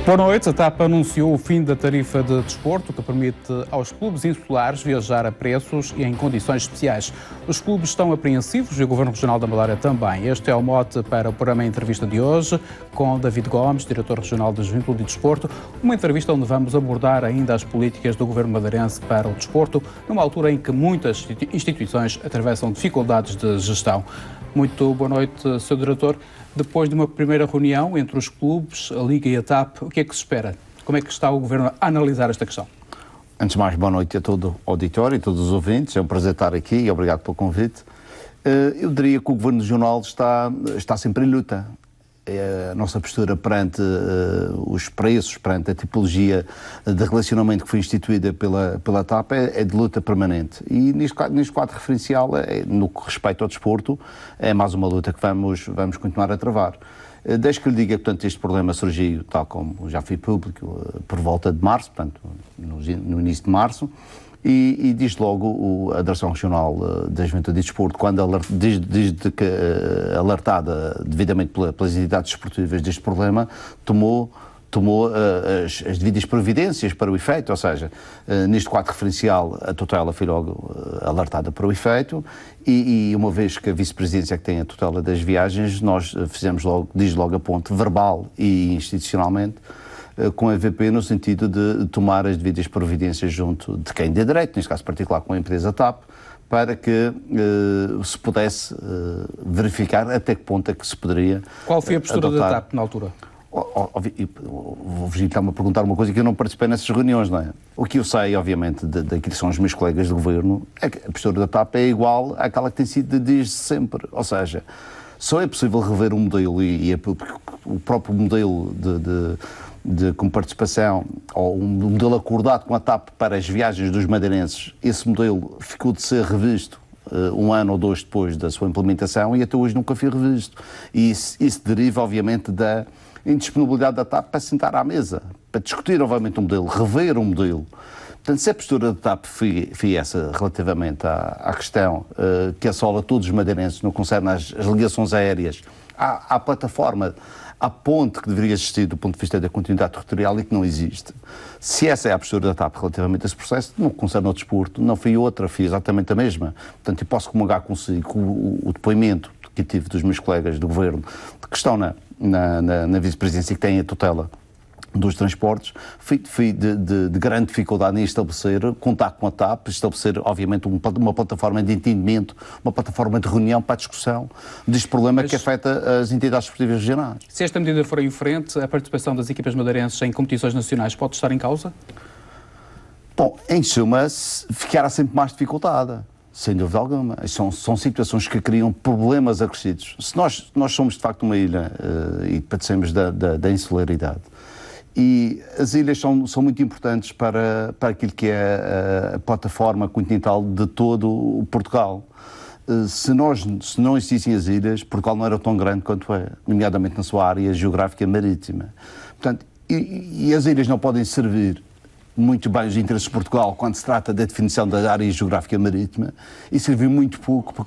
Boa noite. A TAP anunciou o fim da tarifa de desporto, que permite aos clubes insulares viajar a preços e em condições especiais. Os clubes estão apreensivos e o Governo Regional da Madeira também. Este é o mote para o programa Entrevista de hoje, com David Gomes, Diretor Regional de Juventude e Desporto. Uma entrevista onde vamos abordar ainda as políticas do Governo madeirense para o desporto, numa altura em que muitas instituições atravessam dificuldades de gestão. Muito boa noite, Sr. Diretor. Depois de uma primeira reunião entre os clubes, a Liga e a TAP, o que é que se espera? Como é que está o Governo a analisar esta questão? Antes de mais, boa noite a todo o auditório e a todos os ouvintes. É um prazer estar aqui e obrigado pelo convite. Eu diria que o Governo Regional está sempre em luta. A nossa postura perante os preços, perante a tipologia de relacionamento que foi instituída pela TAP é de luta permanente. E neste quadro referencial, no que respeita ao desporto, é mais uma luta que vamos continuar a travar. Desde que lhe diga, portanto, este problema surgiu, tal como já foi público, por volta de março, portanto, no início de março, e diz logo a Direção Regional da Juventude e Desporto, desde que alertada devidamente pelas entidades desportivas deste problema, tomou as devidas providências para o efeito, ou seja, neste quadro referencial a tutela foi logo alertada para o efeito e uma vez que a Vice-Presidência que tem a tutela das viagens, nós fizemos logo a ponte verbal e institucionalmente com a VP no sentido de tomar as devidas providências junto de quem dê direito, neste caso particular com a empresa TAP, para que se pudesse verificar até que ponto é que se poderia Qual foi a postura da TAP na altura? Vou-vos então a perguntar uma coisa que eu não participei nessas reuniões, não é? O que eu sei, obviamente, daquilo que são os meus colegas do Governo, é que a postura da TAP é igual àquela que tem sido desde sempre, ou seja, só é possível rever um modelo e o próprio modelo com participação, ou um modelo acordado com a TAP para as viagens dos madeirenses, esse modelo ficou de ser revisto um ano ou dois depois da sua implementação e até hoje nunca foi revisto. E isso deriva, obviamente, da indisponibilidade da TAP para sentar à mesa, para discutir novamente um modelo, rever um modelo. Portanto, se a postura da TAP foi essa relativamente à questão que assola todos os madeirenses no que concerne às ligações aéreas, à plataforma, à ponte que deveria existir do ponto de vista da continuidade territorial e que não existe. Se essa é a postura da TAP relativamente a esse processo, não concerne ao desporto, não foi outra, foi exatamente a mesma. Portanto, eu posso comungar consigo o depoimento que tive dos meus colegas do Governo, que estão na Vice-Presidência, que têm a tutela dos transportes, foi de grande dificuldade em estabelecer contato com a TAP, estabelecer, obviamente, uma plataforma de entendimento, uma plataforma de reunião para a discussão deste problema que afeta as entidades esportivas regionais. Se esta medida for em frente, a participação das equipas madeirenses em competições nacionais pode estar em causa? Bom, em suma, ficará sempre mais dificultada. Sem dúvida alguma. São situações que criam problemas acrescidos. Se nós somos, de facto, uma ilha e padecemos da insularidade, e as ilhas são muito importantes para aquilo que é a plataforma continental de todo o Portugal. Se não existissem as ilhas, Portugal não era tão grande quanto é, nomeadamente na sua área geográfica marítima. Portanto, e as ilhas não podem servir muito bem os interesses de Portugal quando se trata da definição da área geográfica marítima e serviu muito pouco para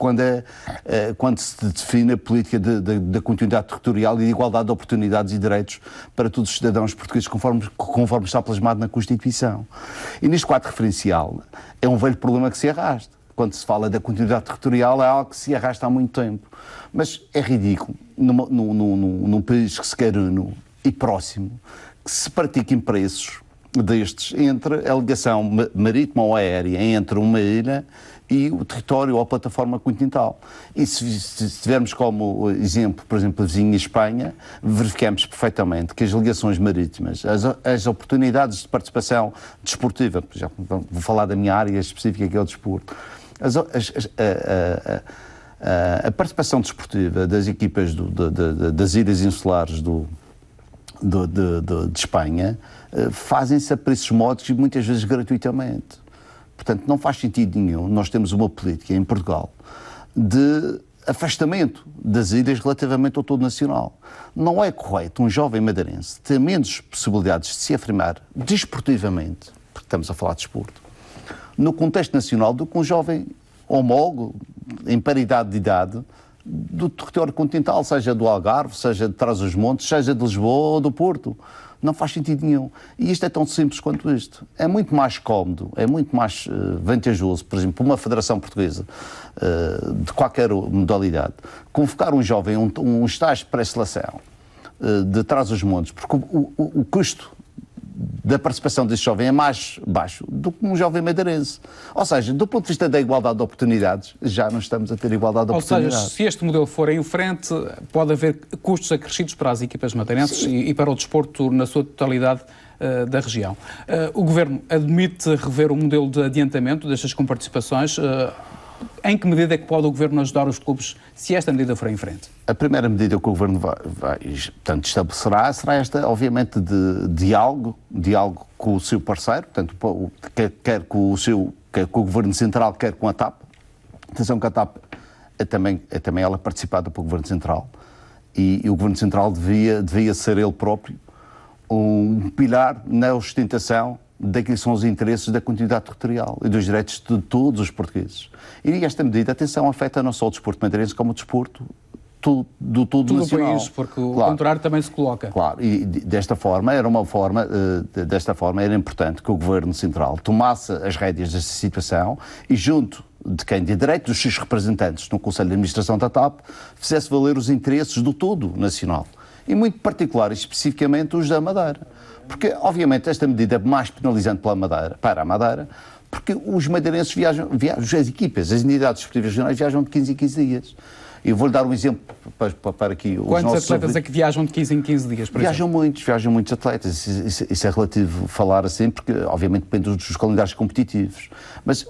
quando se define a política da continuidade territorial e de igualdade de oportunidades e direitos para todos os cidadãos portugueses conforme está plasmado na Constituição. E neste quadro referencial é um velho problema que se arrasta. Quando se fala da continuidade territorial é algo que se arrasta há muito tempo. Mas é ridículo num país que se quer uno e próximo que se pratiquem preços destes entre a ligação marítima ou aérea entre uma ilha e o território ou a plataforma continental. E se tivermos como exemplo, por exemplo, a vizinha Espanha, verificamos perfeitamente que as ligações marítimas, as oportunidades de participação desportiva, já vou falar da minha área específica que é o desporto, a participação desportiva das equipas das ilhas insulares de Espanha fazem-se a preços módicos e muitas vezes gratuitamente. Portanto, não faz sentido nenhum nós temos uma política em Portugal de afastamento das ilhas relativamente ao todo nacional. Não é correto um jovem madeirense ter menos possibilidades de se afirmar desportivamente, porque estamos a falar de desporto, no contexto nacional do que um jovem homólogo, em paridade de idade, do território continental, seja do Algarve, seja de Trás-os-Montes, seja de Lisboa ou do Porto. Não faz sentido nenhum. E isto é tão simples quanto isto. É muito mais cómodo, é muito mais vantajoso, por exemplo, uma federação portuguesa de qualquer modalidade, convocar um jovem, um estágio de pré-seleção de Trás-os-Montes, porque o custo da participação desse jovem é mais baixo do que um jovem madeirense. Ou seja, do ponto de vista da igualdade de oportunidades, já não estamos a ter igualdade de oportunidades. Ou seja, se este modelo for em frente, pode haver custos acrescidos para as equipas madeirenses e para o desporto na sua totalidade da região. O Governo admite rever o modelo de adiantamento destas comparticipações. Em que medida é que pode o Governo ajudar os clubes se esta medida for em frente? A primeira medida que o Governo vai portanto, estabelecerá será esta, obviamente, de diálogo com o seu parceiro, portanto, quer com o Governo Central, quer com a TAP. Atenção que a TAP é também ela participada pelo Governo Central e o Governo Central devia ser ele próprio um pilar na ostentação daquilo que são os interesses da continuidade territorial e dos direitos de todos os portugueses. E esta medida, atenção, afeta não só o desporto madeirense, como o desporto do todo nacional. O país, porque o contrário também se coloca. Claro, e desta forma era importante que o Governo Central tomasse as rédeas desta situação e, junto de quem de direito, dos seus representantes no Conselho de Administração da TAP, fizesse valer os interesses do todo nacional. E muito particular e especificamente os da Madeira. Porque, obviamente, esta medida é mais penalizante para a Madeira, porque os madeirenses viajam, as equipas, as unidades desportivas regionais viajam de 15 em 15 dias. Eu vou-lhe dar um exemplo para aqui. Quantos atletas é que viajam de 15 em 15 dias, por exemplo? Viajam muitos atletas. Isso é relativo falar assim, porque obviamente depende dos calendários competitivos. Mas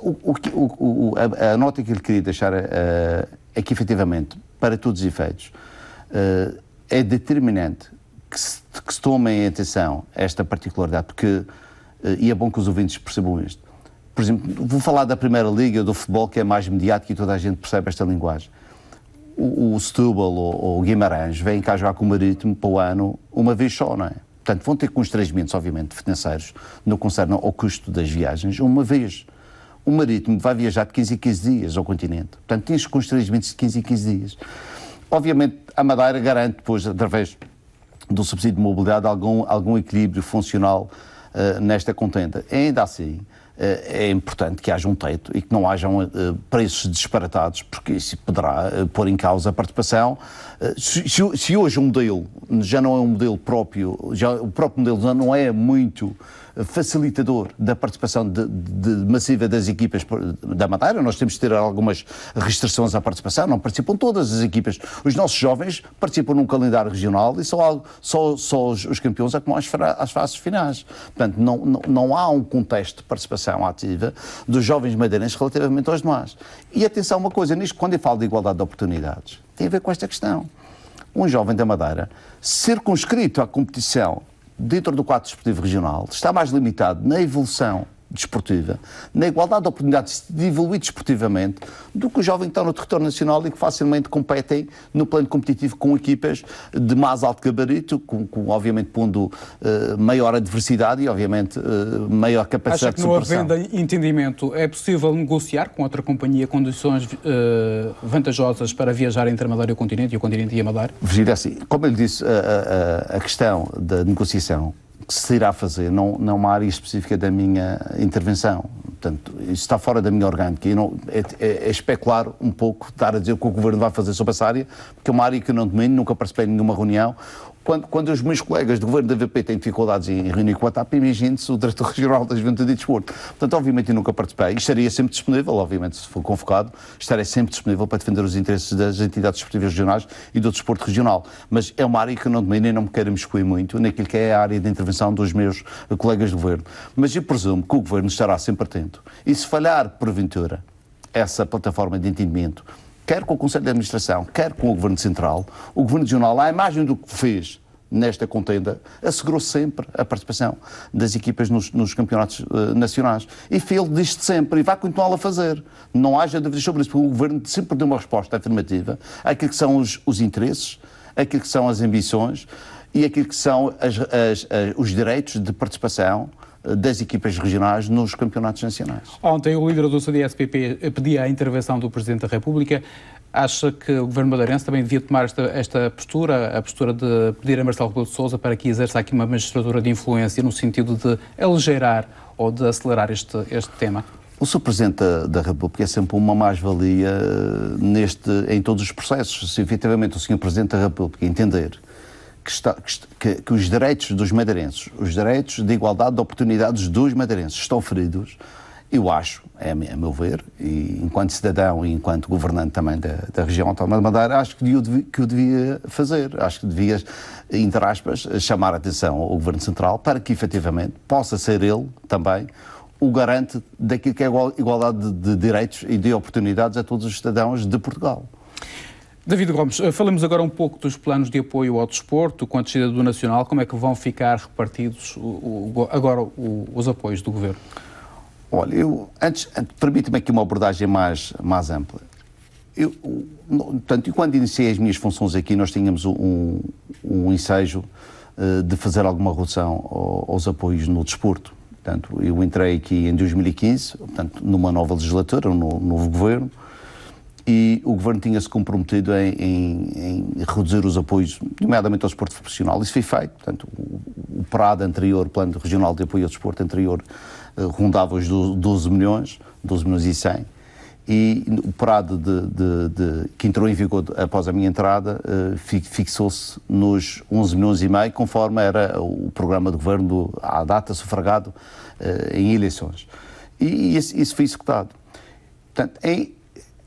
a nota que eu lhe queria deixar é que, efetivamente, para todos os efeitos, é determinante que se tomem em atenção esta particularidade, porque, e é bom que os ouvintes percebam isto. Por exemplo, vou falar da Primeira Liga, do futebol, que é mais mediático e toda a gente percebe esta linguagem. O Setúbal ou o Guimarães vêm cá jogar com o Marítimo para o ano uma vez só, não é? Portanto, vão ter constrangimentos, obviamente, financeiros, no que concerne ao custo das viagens, uma vez. O Marítimo vai viajar de 15 em 15 dias ao continente. Portanto, tem os constrangimentos de 15 em 15 dias. Obviamente, a Madeira garante, depois, através do subsídio de mobilidade, algum equilíbrio funcional nesta contenda. Ainda assim, é importante que haja um teto e que não hajam preços disparatados, porque isso poderá pôr em causa a participação. Se hoje o modelo já não é um modelo próprio, o próprio modelo já não é muito facilitador da participação massiva das equipas da Madeira, nós temos de ter algumas restrições à participação, não participam todas as equipas. Os nossos jovens participam num calendário regional e só os campeões é que vão às fases finais. Portanto, não há um contexto de participação ativa dos jovens madeirenses relativamente aos demais. E atenção a uma coisa, nisto, quando eu falo de igualdade de oportunidades, tem a ver com esta questão. Um jovem da Madeira, circunscrito à competição dentro do quadro desportivo regional, está mais limitado na evolução desportiva, na igualdade de oportunidades de evoluir desportivamente, do que o jovem que está no território nacional e que facilmente competem no plano competitivo com equipas de mais alto gabarito, obviamente pondo maior adversidade e obviamente maior capacidade de superação. Acha que não havendo entendimento é possível negociar com outra companhia condições vantajosas para viajar entre a Madeira e o continente e a Madeira? Virgílio, assim, como eu lhe disse, a questão da negociação que se irá fazer não é uma área específica da minha intervenção. Portanto, isso está fora da minha orgânica. É especular um pouco, estar a dizer o que o Governo vai fazer sobre essa área, porque é uma área que eu não domino, nunca participei em nenhuma reunião. Quando os meus colegas do Governo da VP têm dificuldades em reunir com a TAP, imagine-se o Diretor Regional da Juventude e Desporto. Portanto, obviamente, eu nunca participei. Estaria sempre disponível, obviamente, se for convocado, estarei sempre disponível para defender os interesses das entidades desportivas regionais e do desporto regional. Mas é uma área que eu não domino e não me quero mexer muito naquilo que é a área de intervenção dos meus colegas do Governo. Mas eu presumo que o Governo estará sempre atento. E se falhar, porventura, essa plataforma de entendimento, quer com o Conselho de Administração, quer com o Governo Central, o Governo Regional, à imagem do que fez nesta contenda, assegurou sempre a participação das equipas nos campeonatos nacionais. E fez disto sempre e vai continuá-lo a fazer. Não haja dúvidas sobre isso, porque o Governo sempre deu uma resposta afirmativa àquilo que são os interesses, àquilo que são as ambições e àquilo que são os direitos de participação das equipas regionais nos campeonatos nacionais. Ontem o líder do CDS-PP pedia a intervenção do Presidente da República. Acha que o Governo madeirense também devia tomar esta postura, a postura de pedir a Marcelo Rebelo de Sousa para que exerça aqui uma magistratura de influência no sentido de aligeirar ou de acelerar este tema? O Sr. Presidente da República é sempre uma mais-valia em todos os processos. Se efetivamente o Sr. Presidente da República entender que os direitos dos madeirenses, os direitos de igualdade de oportunidades dos madeirenses estão feridos, eu acho, a meu ver, e enquanto cidadão e enquanto governante também da região autónoma de Madeira, acho que o devia fazer. Acho que devia, entre aspas, chamar a atenção ao Governo Central para que efetivamente possa ser ele também o garante daquilo que é a igualdade de direitos e de oportunidades a todos os cidadãos de Portugal. David Gomes, falamos agora um pouco dos planos de apoio ao desporto, com a descida do Nacional, como é que vão ficar repartidos agora os apoios do Governo? Olha, permite-me aqui uma abordagem mais ampla. Portanto, quando iniciei as minhas funções aqui, nós tínhamos um ensejo de fazer alguma redução aos apoios no desporto. Portanto, eu entrei aqui em 2015, portanto, numa nova legislatura, um novo governo, e o governo tinha-se comprometido em reduzir os apoios, nomeadamente ao desporto profissional. Isso foi feito. Portanto, o PRAD anterior, o Plano Regional de Apoio ao Desporto anterior, rondava os 12 milhões e 100. E o PRAD que entrou em vigor após a minha entrada fixou-se nos 11 milhões e meio, conforme era o programa de governo à data sufragado em eleições. E isso foi executado. Portanto,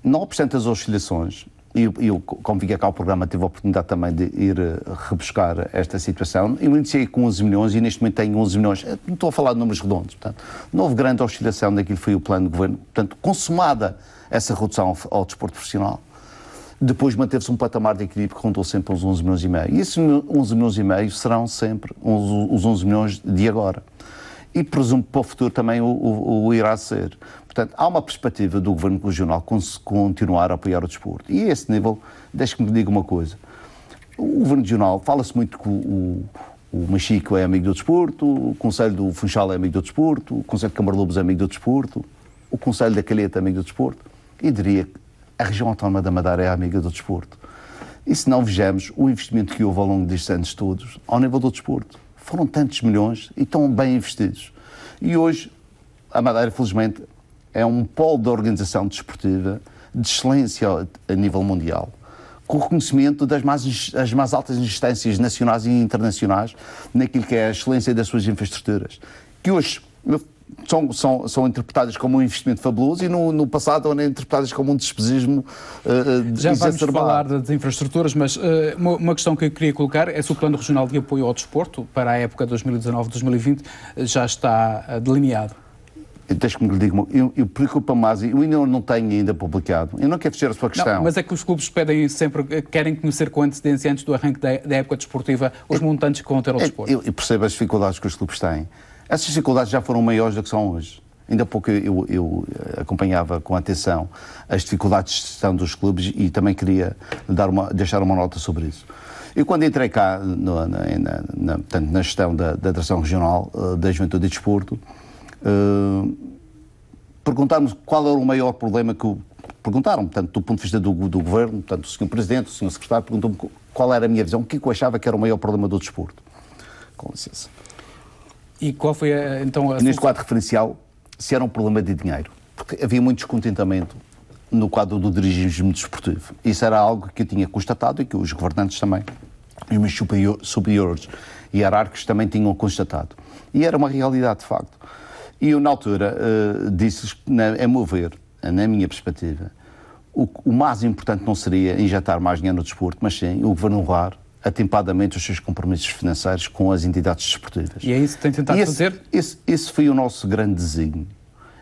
não obstante as oscilações, eu, como vinha cá o programa, tive a oportunidade também de ir rebuscar esta situação. Eu iniciei com 11 milhões e neste momento tenho 11 milhões. Não estou a falar de números redondos. Portanto, não houve grande oscilação daquilo que foi o plano de governo. Portanto, consumada essa redução ao desporto profissional, depois manteve-se um patamar de equilíbrio que rondou sempre os 11 milhões e meio. E esses 11 milhões e meio serão sempre os 11 milhões de agora. E presumo que para o futuro também o irá ser. Portanto, há uma perspectiva do Governo Regional continuar a apoiar o desporto. E a esse nível, deixe-me diga uma coisa. O Governo Regional, fala-se muito que o Machico é amigo do desporto, o Conselho do Funchal é amigo do desporto, o Conselho de Camarlobos é amigo do desporto, o Conselho da Calheta é amigo do desporto. E diria que a região autónoma da Madeira é amiga do desporto. E se não vejamos o investimento que houve ao longo destes anos todos, ao nível do desporto, foram tantos milhões e tão bem investidos. E hoje, a Madeira, felizmente, é um polo de organização desportiva de excelência a nível mundial, com o reconhecimento das mais altas instâncias nacionais e internacionais naquilo que é a excelência das suas infraestruturas, que hoje são interpretadas como um investimento fabuloso e no passado eram interpretadas como um despesismo já vamos falar das infraestruturas, mas uma questão que eu queria colocar é se o Plano Regional de Apoio ao Desporto para a época 2019-2020 já está delineado. Deixe-me lhe diga, eu preocupo-me mais, eu ainda não tenho ainda publicado, eu não quero fechar a sua questão. Não, mas é que os clubes querem conhecer com antecedência, antes do arranque da época desportiva, os montantes que vão ter ao desporto. Eu percebo as dificuldades que os clubes têm. Essas dificuldades já foram maiores do que são hoje. Ainda há pouco eu acompanhava com atenção as dificuldades de gestão dos clubes e também queria deixar uma nota sobre isso. Eu, quando entrei cá na gestão da Direção Regional da Juventude e Desporto, perguntaram-me qual era o maior problema que perguntaram, portanto, do ponto de vista do Governo, portanto, o Sr. Presidente, o Sr. Secretário, perguntou-me qual era a minha visão, o que eu achava que era o maior problema do desporto. Com licença. E qual foi então a neste quadro referencial, se era um problema de dinheiro, porque havia muito descontentamento no quadro do dirigismo desportivo. Isso era algo que eu tinha constatado e que os governantes também, os meus superiores e hierárquicos também tinham constatado. E era uma realidade, de facto. E eu, na altura, disse-lhes, a meu ver, na minha perspectiva, o mais importante não seria injetar mais dinheiro no desporto, mas sim o Governo honrar atempadamente os seus compromissos financeiros com as entidades desportivas. E é isso que tem tentado fazer? Esse foi o nosso grande desígnio.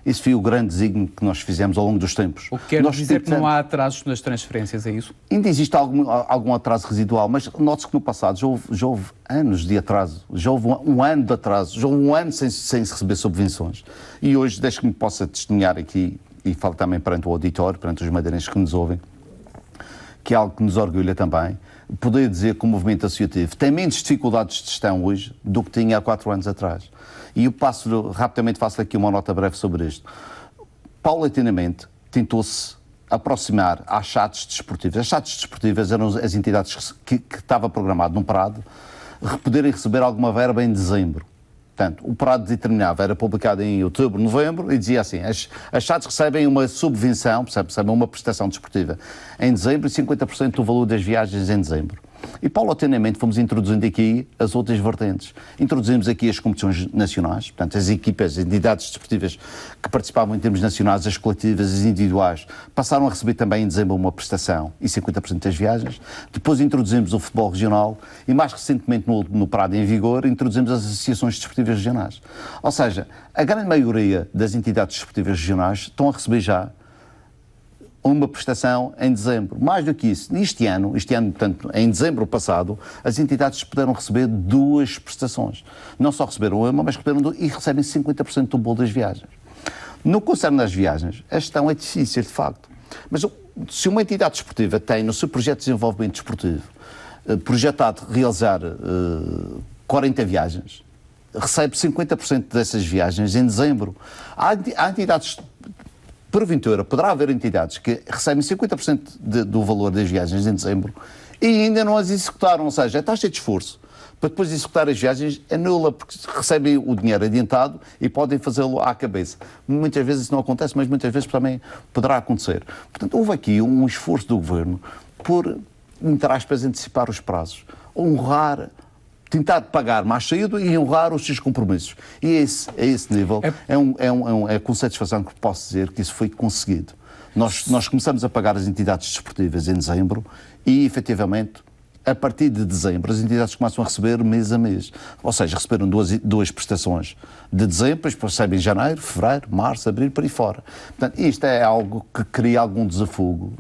Esse foi o grande desígnio que nós fizemos ao longo dos tempos. O que quer dizer que não há atrasos nas transferências, é isso? Ainda existe algum atraso residual, mas note-se que no passado já houve anos de atraso, já houve um ano de atraso, já houve um ano sem se receber subvenções. E hoje, desde que me possa testemunhar aqui, e falo também perante o auditório, perante os madeirenses que nos ouvem, que é algo que nos orgulha também, poder dizer que o movimento associativo tem menos dificuldades de gestão hoje do que tinha há 4 anos atrás. E eu rapidamente faço aqui uma nota breve sobre isto. Paulatinamente tentou-se aproximar às SADs desportivas. As SADs desportivas eram as entidades que estava programado no PRAD poderem receber alguma verba em dezembro. Portanto, o PRAD determinava, era publicado em outubro, novembro, e dizia assim, as SADs recebem uma subvenção, recebem uma prestação desportiva em dezembro e 50% do valor das viagens em dezembro. E, paulatinamente, fomos introduzindo aqui as outras vertentes. Introduzimos aqui as competições nacionais, portanto, as equipas, as entidades desportivas que participavam em termos nacionais, as coletivas, as individuais, passaram a receber também em dezembro uma prestação e 50% das viagens. Depois introduzimos o futebol regional e, mais recentemente, no PRAD em vigor, introduzimos as associações desportivas regionais. Ou seja, a grande maioria das entidades desportivas regionais estão a receber já uma prestação em dezembro. Mais do que isso, este ano, portanto, em dezembro passado, as entidades puderam receber 2 prestações. Não só receberam uma, mas receberam 2 e recebem 50% do bolo das viagens. No que concerne às viagens, a gestão é difícil, de facto. Mas se uma entidade desportiva tem no seu projeto de desenvolvimento desportivo projetado realizar 40 viagens, recebe 50% dessas viagens em dezembro. Há entidades, porventura, poderá haver entidades que recebem 50% do valor das viagens em dezembro e ainda não as executaram, ou seja, a taxa de esforço para depois executar as viagens é nula, porque recebem o dinheiro adiantado e podem fazê-lo à cabeça. Muitas vezes isso não acontece, mas muitas vezes também poderá acontecer. Portanto, houve aqui um esforço do Governo por, entre aspas, antecipar os prazos, tentar pagar mais cedo e honrar os seus compromissos. E a esse nível é com satisfação que posso dizer que isso foi conseguido. Nós começamos a pagar as entidades desportivas em dezembro e, efetivamente, a partir de dezembro, as entidades começam a receber mês a mês. Ou seja, receberam duas prestações de dezembro, depois recebem em janeiro, fevereiro, março, abril, por aí fora. Portanto, isto é algo que cria algum desafogo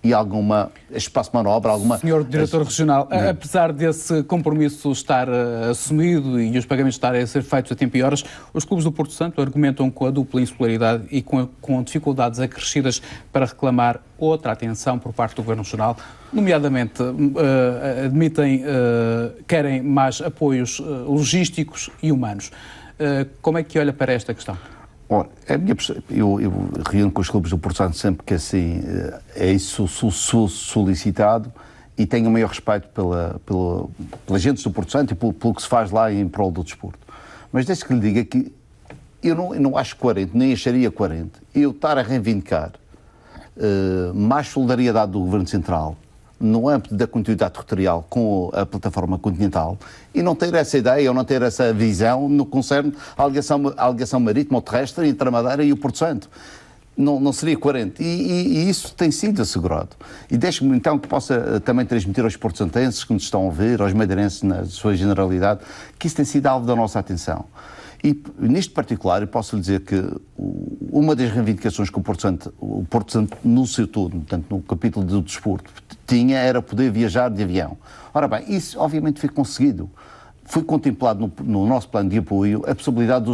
e alguma espaço de manobra, alguma... Senhor Diretor Regional, apesar desse compromisso estar assumido e os pagamentos estarem a ser feitos a tempo e horas, os clubes do Porto Santo argumentam com a dupla insularidade e com dificuldades acrescidas para reclamar outra atenção por parte do Governo Regional, nomeadamente querem mais apoios logísticos e humanos. Como é que olha para esta questão? Ora, eu reúno com os clubes do Porto Santo sempre que assim é isso sou solicitado e tenho o maior respeito pela gente do Porto Santo e pelo que se faz lá em prol do desporto. Mas deixe que lhe diga que eu não acho coerente, nem acharia coerente, eu estar a reivindicar mais solidariedade do Governo Central no âmbito da continuidade territorial com a plataforma continental e não ter essa ideia ou não ter essa visão no que concerne à ligação marítima ou terrestre entre a Madeira e o Porto Santo. Não seria coerente. E isso tem sido assegurado. E deixe-me então que possa também transmitir aos porto-santenses que nos estão a ver, aos madeirenses na sua generalidade, que isso tem sido alvo da nossa atenção. E neste particular, eu posso lhe dizer que uma das reivindicações que o Porto Santo no seu todo, portanto no capítulo do desporto, tinha era poder viajar de avião. Ora bem, isso obviamente foi conseguido. Foi contemplado no nosso plano de apoio a possibilidade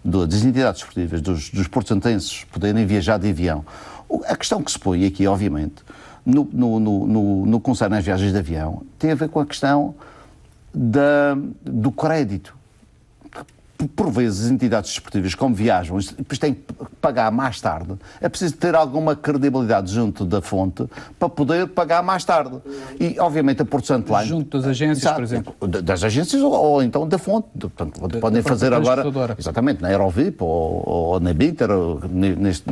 das entidades esportivas, dos porto-santenses poderem viajar de avião. A questão que se põe aqui, obviamente, no concerne às viagens de avião, tem a ver com a questão do crédito. Por vezes, as entidades desportivas, como viajam, depois têm que pagar mais tarde. É preciso ter alguma credibilidade junto da fonte para poder pagar mais tarde. E, obviamente, a Porto Santo Line... Junto das agências, por exemplo. Das agências ou então da fonte. Portanto, podem fazer agora... Exatamente, na Aerovip ou na Bitter, neste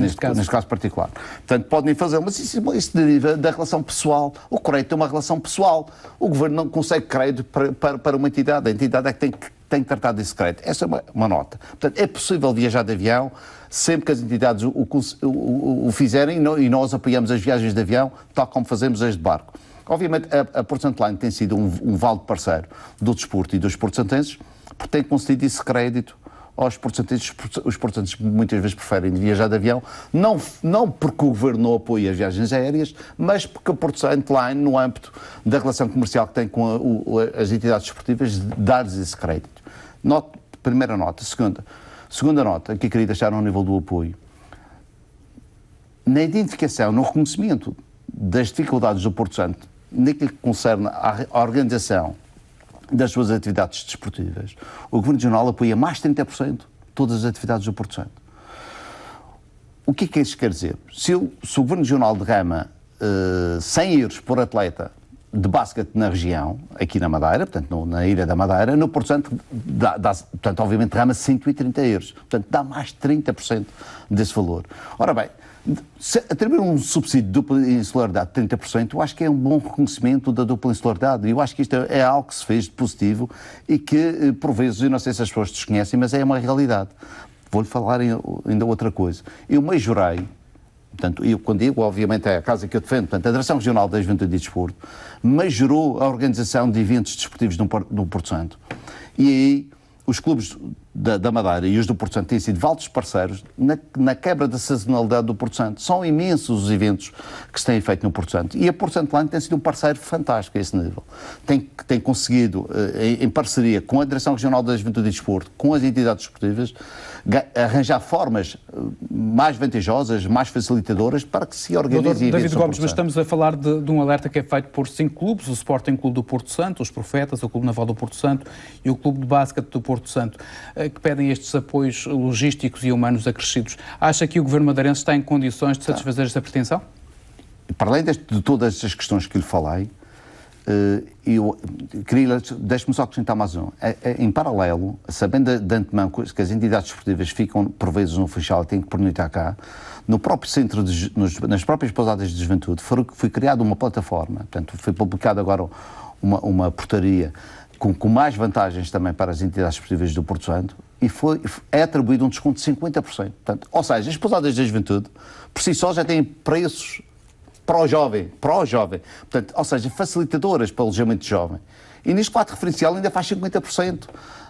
caso particular. Portanto, podem fazer, mas isso deriva da relação pessoal. O crédito é uma relação pessoal. O Governo não consegue crédito para uma entidade. A entidade é que tem que tratar desse crédito. Essa é uma nota. Portanto, é possível viajar de avião sempre que as entidades o fizerem e nós apoiamos as viagens de avião tal como fazemos as de barco. Obviamente, a Porto Santo Line tem sido um válido parceiro do desporto e dos porto-santenses porque tem concedido esse crédito aos porto-santenses. Os porto-santenses muitas vezes preferem viajar de avião, não porque o Governo não apoia as viagens aéreas, mas porque a Porto Santo Line, no âmbito da relação comercial que tem com as entidades desportivas, dá-lhes esse crédito. Primeira nota. Segunda nota, que eu queria deixar ao nível do apoio. Na identificação, no reconhecimento das dificuldades do Porto Santo, naquilo que concerne à organização das suas atividades desportivas, o Governo Regional apoia mais de 30% todas as atividades do Porto Santo. O que é que isso quer dizer? Se o Governo Regional derrama 100 euros por atleta de basquete na região, aqui na Madeira, portanto, na Ilha da Madeira, no Porto Santo, portanto, obviamente, derrama 130 euros. Portanto, dá mais de 30% desse valor. Ora bem, se atribuir um subsídio de dupla insularidade de 30%, eu acho que é um bom reconhecimento da dupla insularidade. Eu acho que isto é algo que se fez de positivo e que, por vezes, eu não sei se as pessoas desconhecem, mas é uma realidade. Vou-lhe falar ainda outra coisa. Eu majorei, portanto, eu quando digo, obviamente, é a casa que eu defendo, portanto, a Direção Regional da Juventude e Desporto majorou a organização de eventos desportivos no Porto Santo. E aí, os clubes da Madeira e os do Porto Santo têm sido válidos parceiros na quebra da sazonalidade do Porto Santo. São imensos os eventos que se têm feito no Porto Santo. E a Porto Santo Land tem sido um parceiro fantástico a esse nível. Tem conseguido, em parceria com a Direção Regional da Juventude e Desporto, com as entidades desportivas, arranjar formas mais vantajosas, mais facilitadoras para que se organizem eventos. David Gomes, mas estamos a falar de um alerta que é feito por 5 clubes, o Sporting Clube do Porto Santo, os Profetas, o Clube Naval do Porto Santo e o Clube de Basquete do Porto Santo, que pedem estes apoios logísticos e humanos acrescidos. Acha que o Governo madeirense está em condições de satisfazer esta pretensão? Para além de todas as questões que lhe falei, deixe-me só acrescentar mais um. Em paralelo, sabendo de antemão que as entidades esportivas ficam por vezes no Funchal e têm que pernoitar cá, no próprio centro, nas próprias pousadas de juventude, foi criada uma plataforma, portanto, foi publicada agora uma portaria com mais vantagens também para as entidades esportivas do Porto Santo e é atribuído um desconto de 50%. Portanto, ou seja, as pousadas da juventude, por si só, já têm preços para o jovem. Portanto, ou seja, facilitadoras para o alojamento jovem. E neste quadro referencial ainda faz 50%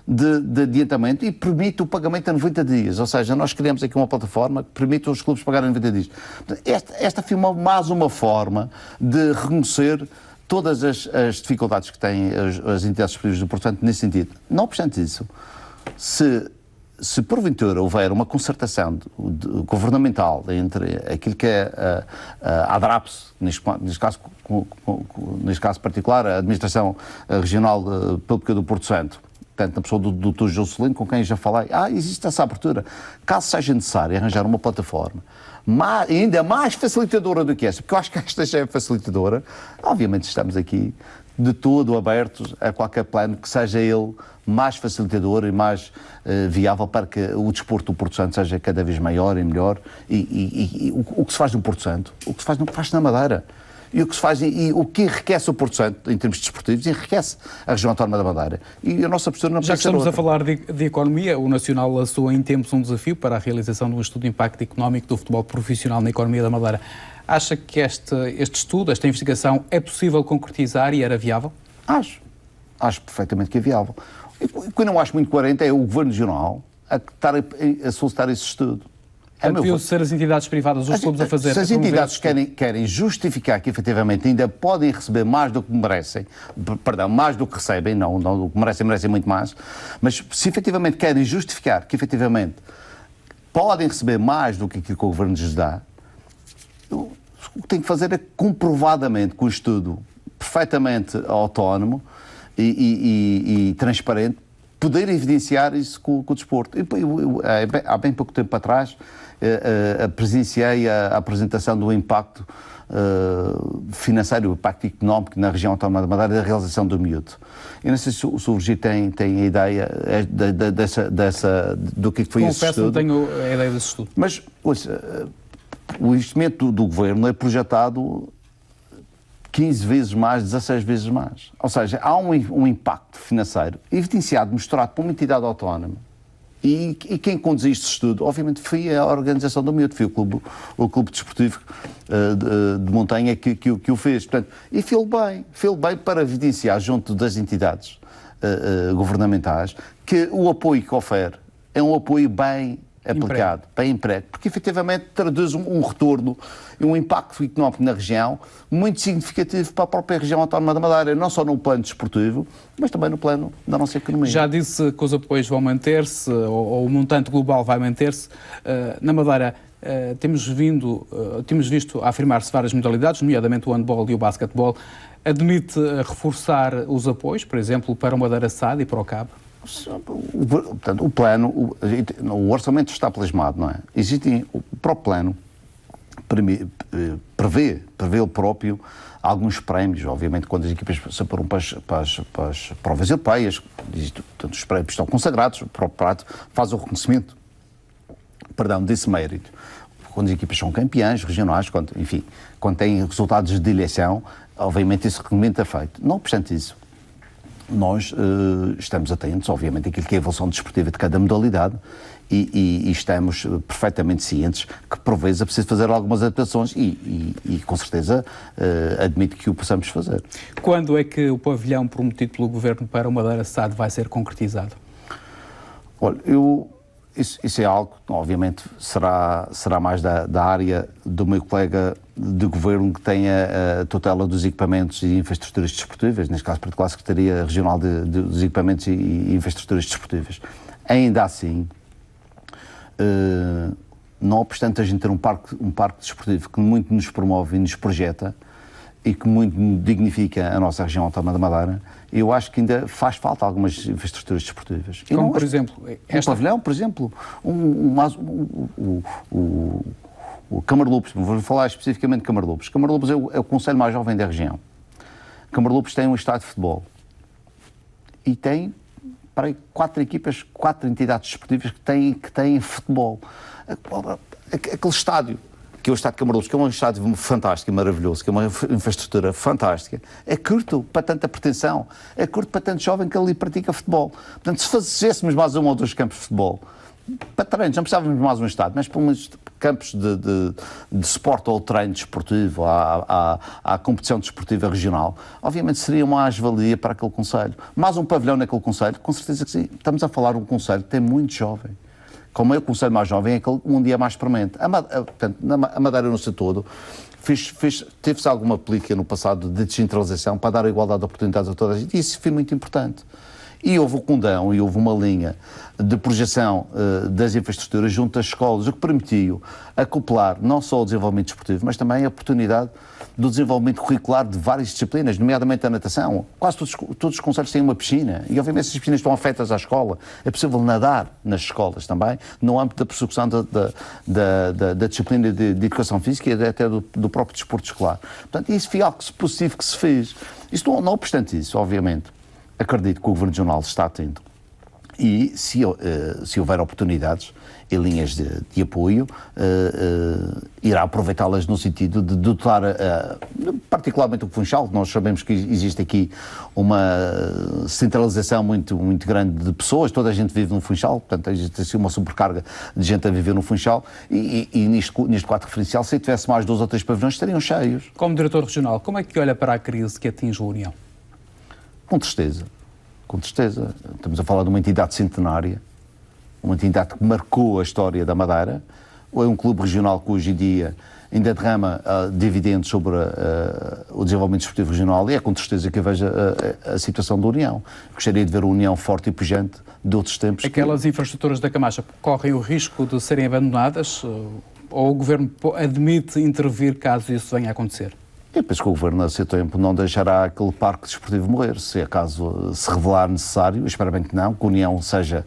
de adiantamento e permite o pagamento a 90 dias. Ou seja, nós criamos aqui uma plataforma que permite aos clubes pagarem 90 dias. Esta foi mais uma forma de reconhecer todas as dificuldades que têm as entidades esportivas do Porto Santo nesse sentido. Não obstante isso, se porventura houver uma concertação governamental entre aquilo que é a ADRAPS, neste caso particular, a Administração Regional Pública do Porto Santo, portanto, na pessoa do Dr. Jocelyn, com quem já falei, existe essa abertura. Caso seja necessário arranjar uma plataforma ainda mais facilitadora do que esta, porque eu acho que esta já é facilitadora, obviamente estamos aqui de todo abertos a qualquer plano que seja ele mais facilitador e mais viável para que o desporto do Porto Santo seja cada vez maior e melhor. E o que se faz no Porto Santo, o que se faz na Madeira. E o que se faz, e o que enriquece o Porto Santo em termos desportivos, enriquece a região autónoma da Madeira. E a nossa postura não pode ser outra. Já que estamos a falar de economia, o Nacional lançou em tempos um desafio para a realização de um estudo de impacto económico do futebol profissional na economia da Madeira. Acha que este estudo, esta investigação, é possível concretizar e era viável? Acho perfeitamente que é viável. O que eu não acho muito coerente é o Governo Regional a solicitar esse estudo. Deviam ser as entidades privadas, os clubes a fazer. Se as entidades querem justificar que efetivamente ainda podem receber mais do que merecem, mais do que recebem, não do que merecem muito mais, mas se efetivamente querem justificar que efetivamente podem receber mais do que aquilo que o Governo lhes dá, o que tem que fazer é comprovadamente, com o estudo perfeitamente autónomo e transparente, poder evidenciar isso com o desporto. Há bem pouco tempo atrás presenciei a apresentação do impacto financeiro, o impacto económico na região autónoma da Madeira da realização do miúdo. Eu não sei se o Virgílio tem a ideia do que foi esse estudo. Confesso que não tenho a ideia desse estudo. Mas, ouça, o investimento do Governo é projetado 15 vezes mais, 16 vezes mais. Ou seja, há um impacto financeiro evidenciado, mostrado por uma entidade autónoma. E quem conduz este estudo, obviamente, foi a organização do miúdo, foi o Clube Desportivo de Montanha que o fez. Portanto, e fez bem para evidenciar junto das entidades governamentais que o apoio que ofere é um apoio bem aplicado, bem emprego, porque efetivamente traduz um retorno e um impacto económico na região muito significativo para a própria região autónoma da Madeira, não só no plano desportivo, mas também no plano da nossa economia. Já disse que os apoios vão manter-se, ou o montante global vai manter-se. Na Madeira temos visto a afirmar-se várias modalidades, nomeadamente o handball e o basquetebol. Admite reforçar os apoios, por exemplo, para o Madeira SAD e para o CAB? Portanto, o plano, o orçamento está plasmado, não é? Existe o próprio plano prevê ele próprio alguns prémios, obviamente, quando as equipas se apuram para as provas europeias, portanto, os prémios estão consagrados, o próprio prato faz o reconhecimento, desse mérito. Quando as equipas são campeãs regionais, quando têm resultados de eleição, obviamente esse reconhecimento é feito. Não obstante isso, nós estamos atentos, obviamente, àquilo que é a evolução desportiva de cada modalidade e estamos perfeitamente cientes que, por vezes, é preciso fazer algumas adaptações e com certeza, admito que o possamos fazer. Quando é que o pavilhão prometido pelo Governo para o Madeira SAD vai ser concretizado? Olha, isso é algo, obviamente, será mais da área do meu colega de Governo que tem a tutela dos equipamentos e infraestruturas desportivas, neste caso particular a Secretaria Regional dos Equipamentos e Infraestruturas Desportivas. Ainda assim, não obstante a gente ter um parque desportivo que muito nos promove e nos projeta e que muito dignifica a nossa região autónoma da Madeira, eu acho que ainda faz falta algumas infraestruturas desportivas. Como, por exemplo, um pavilhão, por exemplo, o Camarlopes, vou falar especificamente de Camarlopes. Camarlopes é o concelho mais jovem da região. Camarlopes tem um estádio de futebol e tem para aí 4 entidades desportivas que têm futebol. Aquele estádio, que é o estádio de Camarlopes, que é um estádio fantástico e maravilhoso, que é uma infraestrutura fantástica, é curto para tanta pretensão, é curto para tanto jovem que ali pratica futebol. Portanto, se fazêssemos mais 1 ou 2 campos de futebol, para treinos, não precisávamos mais um estádio, mas pelo menos campos de suporte ao treino desportivo, à competição desportiva regional, obviamente seria uma mais-valia para aquele concelho. Mais um pavilhão naquele concelho, com certeza que sim. Estamos a falar de um concelho que tem muito jovem. Como é o concelho mais jovem, é aquele um dia mais experimente. Portanto, a Madeira no seu todo teve-se alguma política no passado de descentralização para dar a igualdade de oportunidades a toda a gente, e isso foi muito importante. E houve o condão e houve uma linha de projeção das infraestruturas junto às escolas, o que permitiu acoplar não só o desenvolvimento desportivo, mas também a oportunidade do desenvolvimento curricular de várias disciplinas, nomeadamente a natação. Quase todos os concelhos têm uma piscina e, obviamente, essas piscinas estão afetas à escola. É possível nadar nas escolas também, no âmbito da persecução da disciplina de educação física e até do próprio desporto escolar. Portanto, isso foi algo positivo que se fez. Isto não obstante isso, obviamente, acredito que o Governo Regional está atento e, se houver oportunidades e linhas de apoio, irá aproveitá-las no sentido de dotar, particularmente o Funchal. Nós sabemos que existe aqui uma centralização muito, muito grande de pessoas, toda a gente vive no Funchal, portanto existe assim uma sobrecarga de gente a viver no Funchal e neste quadro referencial, se tivesse mais 2 ou 3 pavilhões, estariam cheios. Como diretor regional, como é que olha para a crise que atinge a União? Com tristeza. Estamos a falar de uma entidade centenária, uma entidade que marcou a história da Madeira, ou é um clube regional que hoje em dia ainda derrama dividendos sobre o desenvolvimento desportivo regional, e é com tristeza que eu vejo a situação da União. Gostaria de ver a União forte e pujante de outros tempos. Aquelas infraestruturas da Camacha correm o risco de serem abandonadas, ou o Governo admite intervir caso isso venha a acontecer? Eu penso que o Governo, a seu tempo, não deixará aquele parque desportivo morrer, se acaso se revelar necessário. Espero bem que não, que a União seja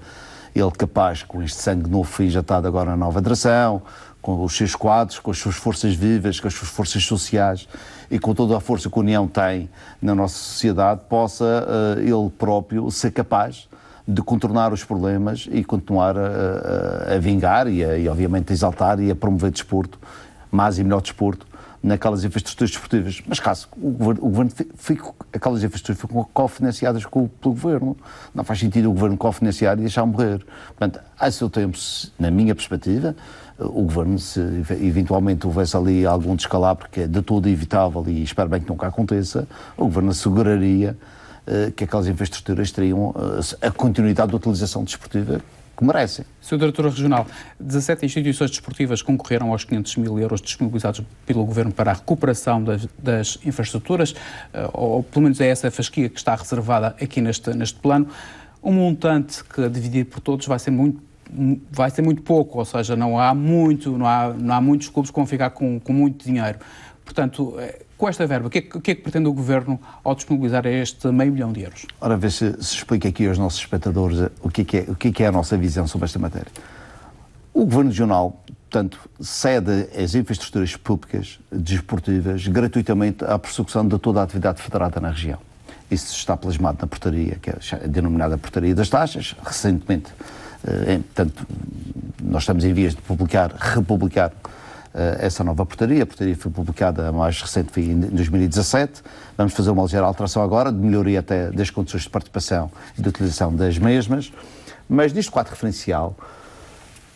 ele capaz, com este sangue novo foi injetado agora na nova direção, com os seus quadros, com as suas forças vivas, com as suas forças sociais e com toda a força que a União tem na nossa sociedade, possa ele próprio ser capaz de contornar os problemas e continuar a vingar e obviamente a exaltar e a promover desporto, mais e melhor desporto, naquelas infraestruturas desportivas. Mas caso o Governo aquelas infraestruturas ficam cofinanciadas pelo Governo, não faz sentido o Governo cofinanciar e deixar morrer. Portanto, a seu tempo, na minha perspectiva, o Governo, se eventualmente houvesse ali algum descalabro, que é de todo evitável e espero bem que nunca aconteça, o Governo asseguraria que aquelas infraestruturas teriam a continuidade da utilização desportiva que merecem. Sr. Diretor Regional, 17 instituições desportivas concorreram aos 500 mil euros disponibilizados pelo Governo para a recuperação das infraestruturas, ou pelo menos é essa a fasquia que está reservada aqui neste plano. Um montante que, dividido por todos, vai ser muito pouco, ou seja, não há muitos clubes que vão ficar com muito dinheiro. Portanto, Com esta verba, o que é que pretende o Governo ao disponibilizar este €500 milhão? Ora, ver se explica aqui aos nossos espectadores o que é a nossa visão sobre esta matéria. O Governo Regional, portanto, cede as infraestruturas públicas desportivas gratuitamente à prossecução de toda a atividade federada na região. Isso está plasmado na portaria, que é a denominada portaria das taxas. Recentemente, portanto, nós estamos em vias de republicar essa nova portaria. A portaria foi publicada, a mais recente foi em 2017. Vamos fazer uma ligeira alteração agora, de melhoria até das condições de participação e de utilização das mesmas. Mas neste quadro referencial,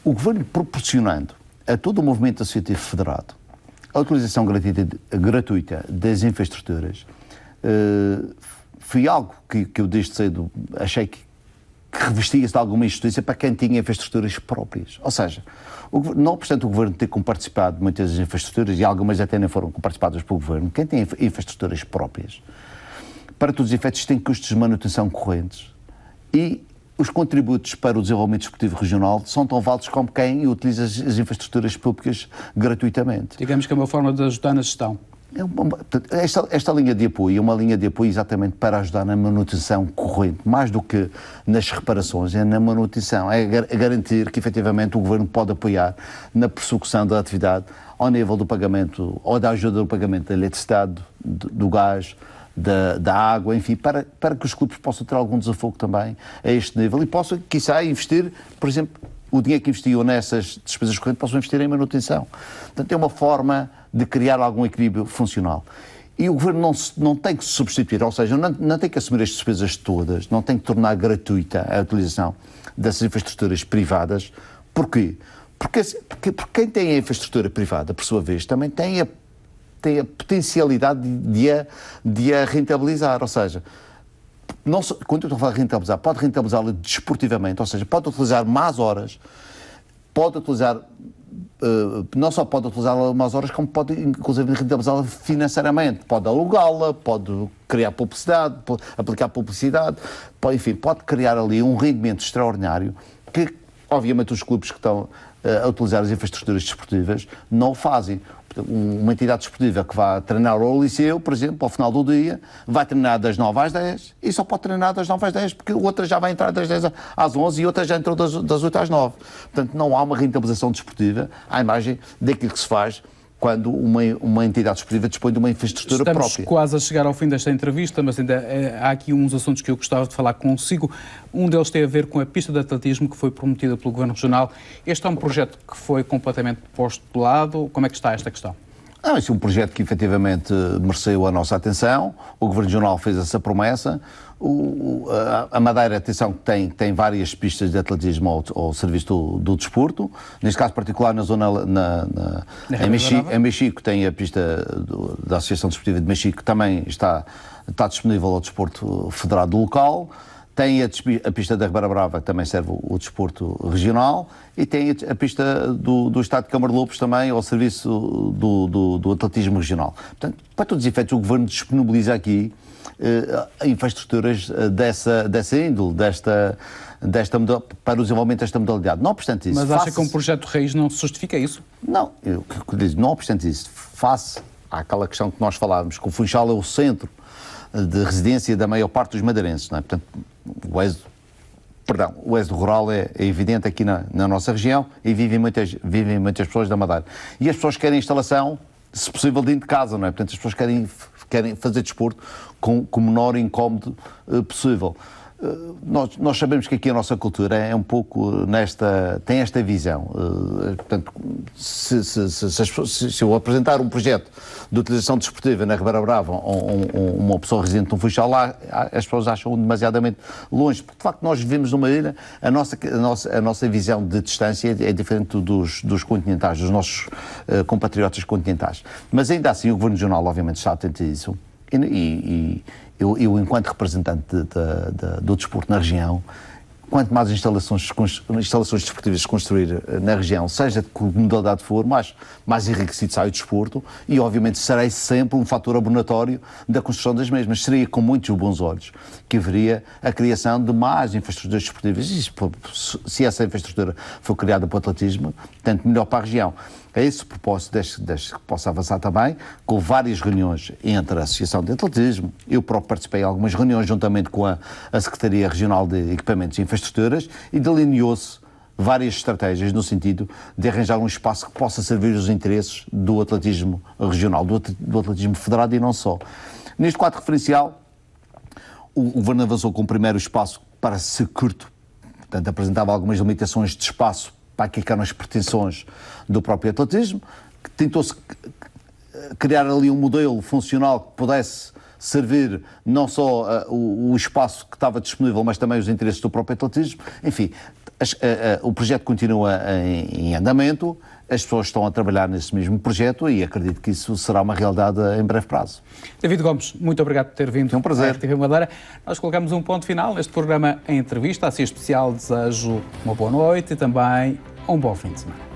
o Governo proporcionando a todo o movimento associativo federado a utilização gratuita das infraestruturas, foi algo que eu desde cedo achei que revestia-se de alguma injustiça para quem tinha infraestruturas próprias. Ou seja, não obstante o Governo ter participado de muitas das infraestruturas, e algumas até nem foram participadas pelo Governo, quem tem infraestruturas próprias, para todos os efeitos, tem custos de manutenção correntes e os contributos para o desenvolvimento desportivo regional são tão válidos como quem utiliza as infraestruturas gratuitamente. Digamos que é uma forma de ajudar na gestão. Esta linha de apoio é uma linha de apoio exatamente para ajudar na manutenção corrente, mais do que nas reparações, é na manutenção, é garantir que efetivamente o Governo pode apoiar na prossecução da atividade ao nível do pagamento, ou da ajuda do pagamento da eletricidade, do gás, da água, enfim, para que os clubes possam ter algum desafogo também a este nível e possam, quiçá, investir, por exemplo, o dinheiro que investiam nessas despesas correntes possam investir em manutenção. Portanto, é uma forma de criar algum equilíbrio funcional. E o Governo não tem que se substituir, ou seja, não tem que assumir as despesas todas, não tem que tornar gratuita a utilização dessas infraestruturas privadas. Porquê? Porque quem tem a infraestrutura privada, por sua vez, também tem a potencialidade de a rentabilizar, ou seja, quando eu estou a falar de rentabilizar, pode rentabilizá-la desportivamente, ou seja, pode utilizar mais horas, pode utilizar, não só pode utilizá-la mais horas, como pode inclusive rentabilizá-la financeiramente, pode alugá-la, pode criar publicidade, pode aplicar publicidade, enfim, pode criar ali um rendimento extraordinário que, obviamente, os clubes que estão a utilizar as infraestruturas desportivas não o fazem. Uma entidade desportiva que vai treinar ao Liceu, por exemplo, ao final do dia, vai treinar das 9 às 10 e só pode treinar das 9 às 10 porque outra já vai entrar das 10 às 11 e outra já entrou das 8 às 9. Portanto, não há uma rentabilização desportiva à imagem daquilo que se faz quando uma entidade desportiva dispõe de uma infraestrutura própria. Estamos quase a chegar ao fim desta entrevista, mas ainda há aqui uns assuntos que eu gostava de falar consigo. Um deles tem a ver com a pista de atletismo que foi prometida pelo Governo Regional. Este é um projeto que foi completamente posto de lado. Como é que está esta questão? Este é um projeto que efetivamente mereceu a nossa atenção. O Governo Regional fez essa promessa. A Madeira, atenção, tem várias pistas de atletismo ao serviço do desporto. Neste caso particular, na zona em Mexico, tem a pista da Associação Desportiva de Mexico, que também está disponível ao desporto federado local. Tem a pista da Ribeira Brava, que também serve o desporto regional, e tem a pista do Estado de Câmara de Lobos também ao serviço do atletismo regional. Portanto, para todos os efeitos, o Governo disponibiliza aqui infraestruturas dessa índole, para o desenvolvimento desta modalidade. Não obstante isso... Mas acha que um projeto de raiz não se justifica isso? Não, não obstante isso, face àquela questão que nós falávamos, que o Funchal é o centro de residência da maior parte dos madeirenses, não é? Portanto, o êxodo rural é evidente aqui na nossa região e vivem muitas pessoas da Madeira. E as pessoas querem instalação, se possível, dentro de casa, não é? Portanto, as pessoas querem fazer desporto com o menor incómodo possível. Nós sabemos que aqui a nossa cultura é um pouco tem esta visão. Portanto, se eu apresentar um projeto de utilização desportiva na Ribeira Brava ou uma pessoa residente no Funchal, lá as pessoas acham demasiadamente longe, porque de facto nós vivemos numa ilha, a nossa visão de distância é diferente dos continentais, dos nossos compatriotas continentais. Mas ainda assim o Governo Regional obviamente está atento a isso e eu, enquanto representante do desporto na região, quanto mais instalações desportivas construir na região, seja de que modalidade for, mais enriquecido sai o desporto e, obviamente, serei sempre um fator abonatório da construção das mesmas. Seria com muitos bons olhos que haveria a criação de mais infraestruturas desportivas. E se essa infraestrutura for criada para o atletismo, tanto melhor para a região. A esse propósito, desde que possa avançar também, com várias reuniões entre a Associação de Atletismo, eu próprio participei em algumas reuniões juntamente com a Secretaria Regional de Equipamentos e Infraestruturas e delineou-se várias estratégias no sentido de arranjar um espaço que possa servir os interesses do atletismo regional, do atletismo federado e não só. Neste quadro referencial, o Governo avançou com o primeiro espaço para ser curto, portanto apresentava algumas limitações de espaço para aquilo que eram as pretensões do próprio atletismo, que tentou-se criar ali um modelo funcional que pudesse servir não só o espaço que estava disponível, mas também os interesses do próprio atletismo. Enfim, o projeto continua em andamento, as pessoas estão a trabalhar nesse mesmo projeto e acredito que isso será uma realidade em breve prazo. David Gomes, muito obrigado por ter vindo. É um prazer. À RTV Madeira. Nós colocamos um ponto final neste programa em entrevista. Assim especial, desejo uma boa noite e também um bom fim de semana.